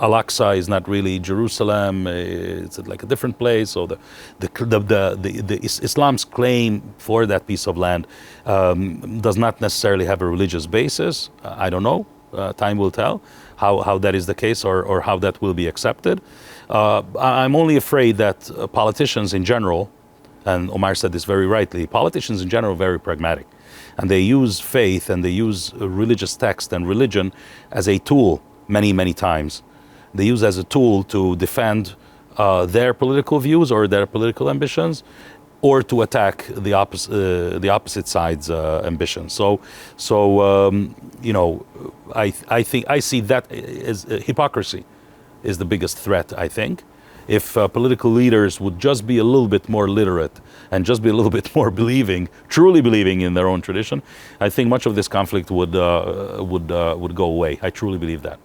Speaker 3: Al-Aqsa is not really Jerusalem, it's like a different place. So the Islam's claim for that piece of land does not necessarily have a religious basis. I don't know. Time will tell how that is the case or how that will be accepted. I'm only afraid that politicians in general, and Omar said this very rightly, politicians in general are very pragmatic. And they use faith and they use religious text and religion as a tool many, many times. They use as a tool to defend their political views or their political ambitions. or to attack the opposite side's ambition. So you know, I think I see that as hypocrisy is the biggest threat, I think. If political leaders would just be a little bit more literate and just be a little bit more truly believing in their own tradition, I think much of this conflict would go away. I truly believe that.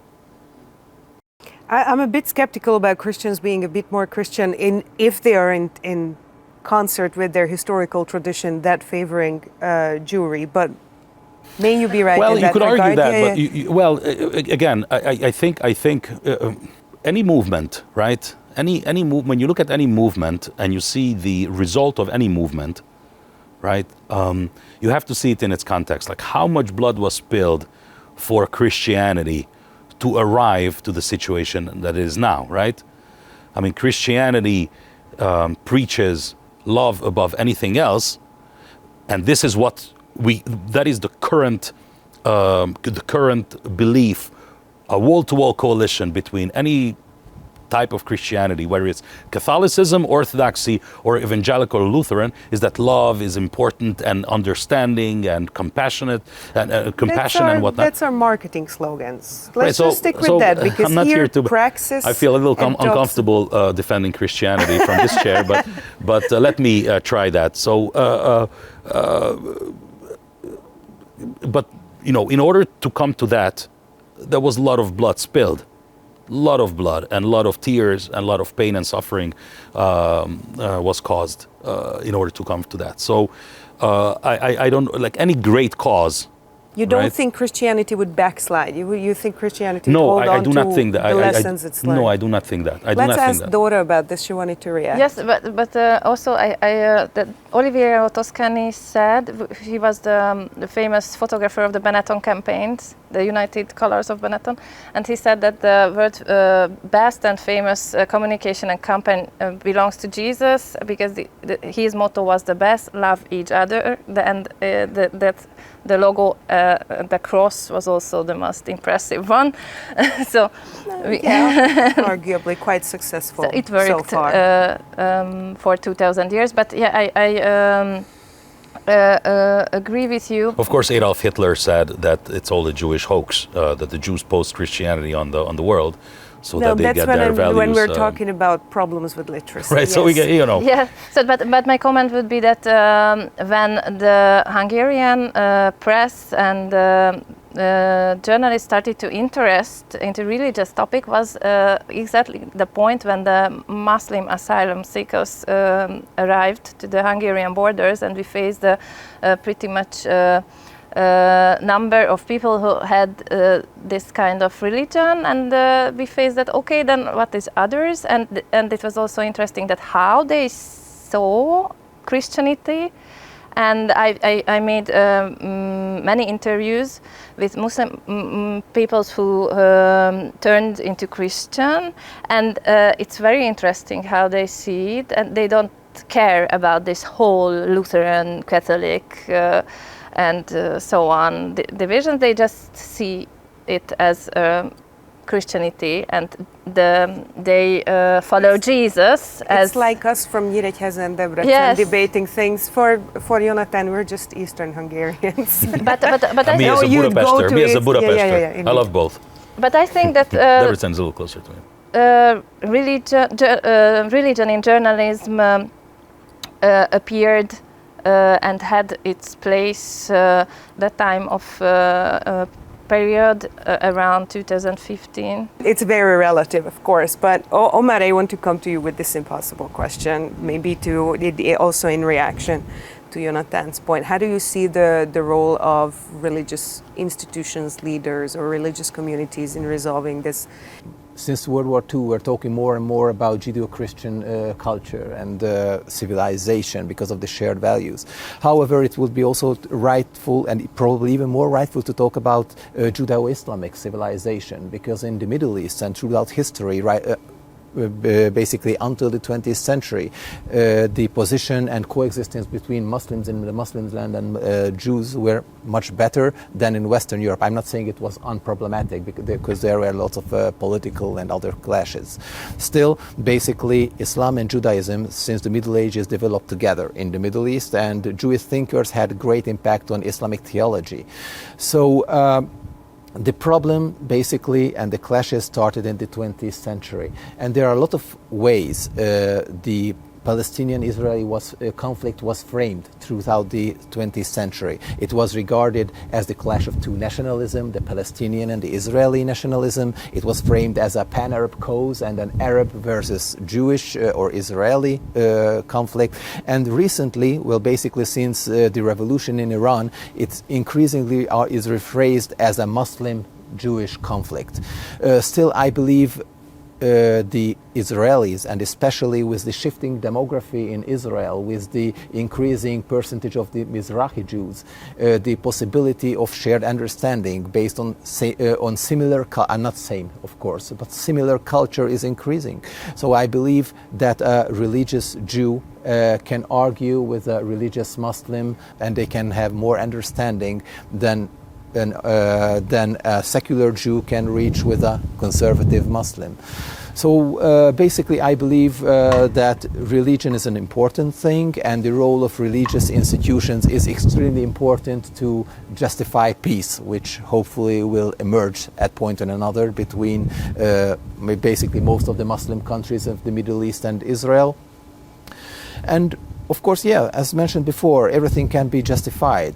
Speaker 5: I'm a bit skeptical about Christians being a bit more Christian if they are in concert with their historical tradition that favoring Jewry, but may you be right
Speaker 3: well,
Speaker 5: in that regard?
Speaker 3: Well, you could argue that, but well, again, I think any movement, right? Any when you look at any movement and you see the result of any movement, right? You have to see it in its context. Like how much blood was spilled for Christianity to arrive to the situation that it is now, right? I mean, Christianity preaches love above anything else, and this is what that is the current belief, a wall-to-wall coalition between any type of Christianity, whether it's Catholicism, Orthodoxy, or Evangelical or Lutheran, is that love is important and understanding and compassionate and compassion and whatnot.
Speaker 5: That's our marketing slogans. Let's just stick with that, because
Speaker 3: I'm not here to
Speaker 5: praxis.
Speaker 3: I feel a little uncomfortable defending Christianity from this chair, but let me try that. So, but you know, in order to come to that, there was a lot of blood spilled. Lot of blood and a lot of tears and a lot of pain and suffering was caused in order to come to that. So I don't like any great cause.
Speaker 5: You don't
Speaker 3: right?
Speaker 5: think Christianity would backslide? You think Christianity would
Speaker 3: no,
Speaker 5: hold
Speaker 3: I
Speaker 5: on
Speaker 3: do
Speaker 5: to
Speaker 3: not think that.
Speaker 5: the lessons it's learned?
Speaker 3: No, I do not think that.
Speaker 5: Let's ask Dóra about this. She wanted to react.
Speaker 4: Yes, but also Oliviero Toscani said, he was the famous photographer of the Benetton campaigns, the United Colors of Benetton, and he said that the world's best and famous communication and campaign belongs to Jesus, because his motto was the best, love each other, and the logo, the cross, was also the most impressive one. So,
Speaker 5: arguably quite successful.
Speaker 4: So it worked
Speaker 5: so far.
Speaker 4: For 2,000 years. But yeah, I agree with you.
Speaker 3: Of course, Adolf Hitler said that it's all a Jewish hoax, that the Jews post Christianity on the world, so that they get their values.
Speaker 5: When we're talking about problems with literacy,
Speaker 3: right? Yes. So we get, you know.
Speaker 4: Yeah. So, but my comment would be that when the Hungarian press and journalists started to interest into religious topic was exactly the point when the Muslim asylum seekers arrived to the Hungarian borders, and we faced a pretty much number of people who had this kind of religion, and we faced that, okay, then what is others? And it was also interesting that how they saw Christianity. And I made many interviews with Muslim people who turned into Christian, and it's very interesting how they see it, and they don't care about this whole Lutheran, Catholic, and so on division. They just see it as Christianity, and they follow Jesus.
Speaker 5: It's like us from Nyíregyháza and Debrecen,
Speaker 4: yes,
Speaker 5: debating things. For Jonatán, we're just Eastern Hungarians.
Speaker 4: but
Speaker 3: me as a Budapester, me as a Budapester,
Speaker 5: yeah,
Speaker 3: I love both.
Speaker 4: But I think that
Speaker 3: Debrecen's a little closer to me.
Speaker 4: Religion in journalism appeared and had its place the time of period around 2015.
Speaker 5: It's very relative, of course, but Omar, I want to come to you with this impossible question, maybe also in reaction to Jonatán's point. How do you see the role of religious institutions, leaders, or religious communities in resolving this?
Speaker 2: Since World War II, we're talking more and more about Judeo-Christian culture and civilization because of the shared values. However, it would be also rightful, and probably even more rightful, to talk about Judeo-Islamic civilization, because in the Middle East and throughout history, basically until the 20th century, the position and coexistence between Muslims in the Muslim land and Jews were much better than in Western Europe. I'm not saying it was unproblematic because there were lots of political and other clashes. Still, basically, Islam and Judaism, since the Middle Ages, developed together in the Middle East, and Jewish thinkers had great impact on Islamic theology. So the problem basically and the clashes started in the 20th century, and there are a lot of ways the Palestinian-Israeli conflict was framed throughout the 20th century. It was regarded as the clash of two nationalism, the Palestinian and the Israeli nationalism. It was framed as a pan-Arab cause and an Arab versus Jewish or Israeli conflict. And recently, well, basically since the revolution in Iran, it's increasingly is rephrased as a Muslim-Jewish conflict. Still, I believe the Israelis, and especially with the shifting demography in Israel, with the increasing percentage of the Mizrahi Jews, the possibility of shared understanding based on similar, not same of course, but similar culture is increasing. So I believe that a religious Jew can argue with a religious Muslim, and they can have more understanding than a secular Jew can reach with a conservative Muslim. So basically I believe that religion is an important thing, and the role of religious institutions is extremely important to justify peace, which hopefully will emerge at point or another between basically most of the Muslim countries of the Middle East and Israel. And of course, yeah, as mentioned before, everything can be justified.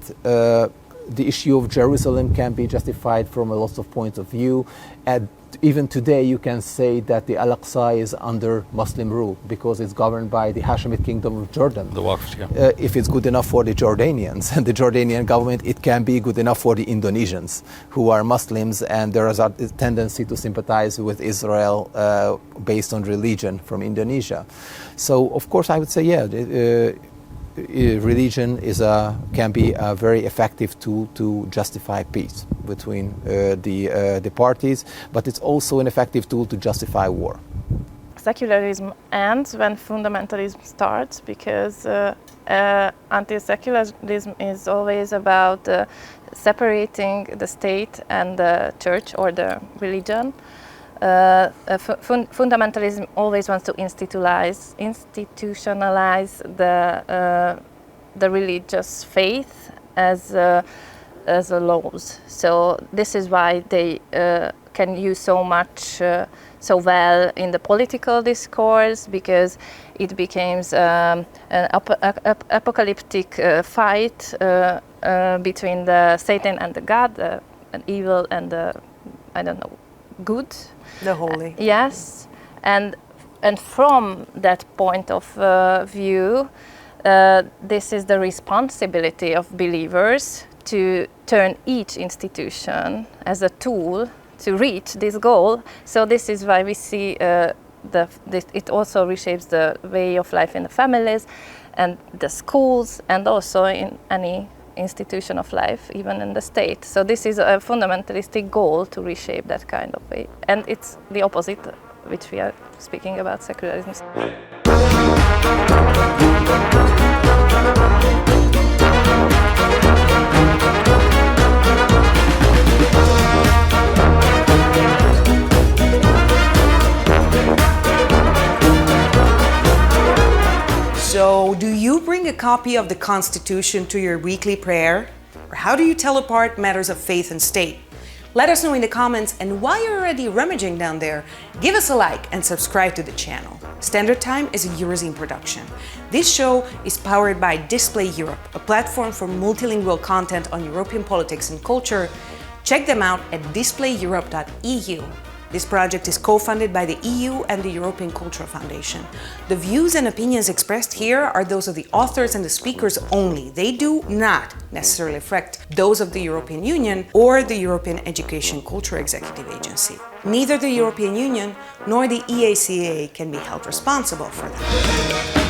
Speaker 2: The issue of Jerusalem can be justified from a lot of points of view. And even today you can say that the Al-Aqsa is under Muslim rule because it's governed by the Hashemite Kingdom of Jordan.
Speaker 3: The Waqf, yeah.
Speaker 2: If it's good enough for the Jordanians and the Jordanian government, it can be good enough for the Indonesians who are Muslims, and there is a tendency to sympathize with Israel based on religion from Indonesia. So of course I would say, yeah, religion can be a very effective tool to justify peace between the parties, but it's also an effective tool to justify war.
Speaker 4: Secularism ends when fundamentalism starts, because anti-secularism is always about separating the state and the church or the religion. Fundamentalism always wants to institutionalize the religious faith as a laws. So this is why they can use so much so well in the political discourse, because it becomes an apocalyptic fight between the Satan and the God, an evil and the, I don't know, good.
Speaker 5: The holy.
Speaker 4: Yes, and from that point of view, this is the responsibility of believers to turn each institution as a tool to reach this goal. So this is why we see it also reshapes the way of life in the families and the schools, and also in any institution of life, even in the state. So this is a fundamentalistic goal to reshape that kind of way. And it's the opposite, which we are speaking about, secularism.
Speaker 1: So, do you bring a copy of the Constitution to your weekly prayer? Or how do you tell apart matters of faith and state? Let us know in the comments, and while you're already rummaging down there, give us a like and subscribe to the channel. Standard Time is a Eurozine production. This show is powered by Display Europe, a platform for multilingual content on European politics and culture. Check them out at displayeurope.eu. This project is co-funded by the EU and the European Cultural Foundation. The views and opinions expressed here are those of the authors and the speakers only. They do not necessarily reflect those of the European Union or the European Education Culture Executive Agency. Neither the European Union nor the EACA can be held responsible for them.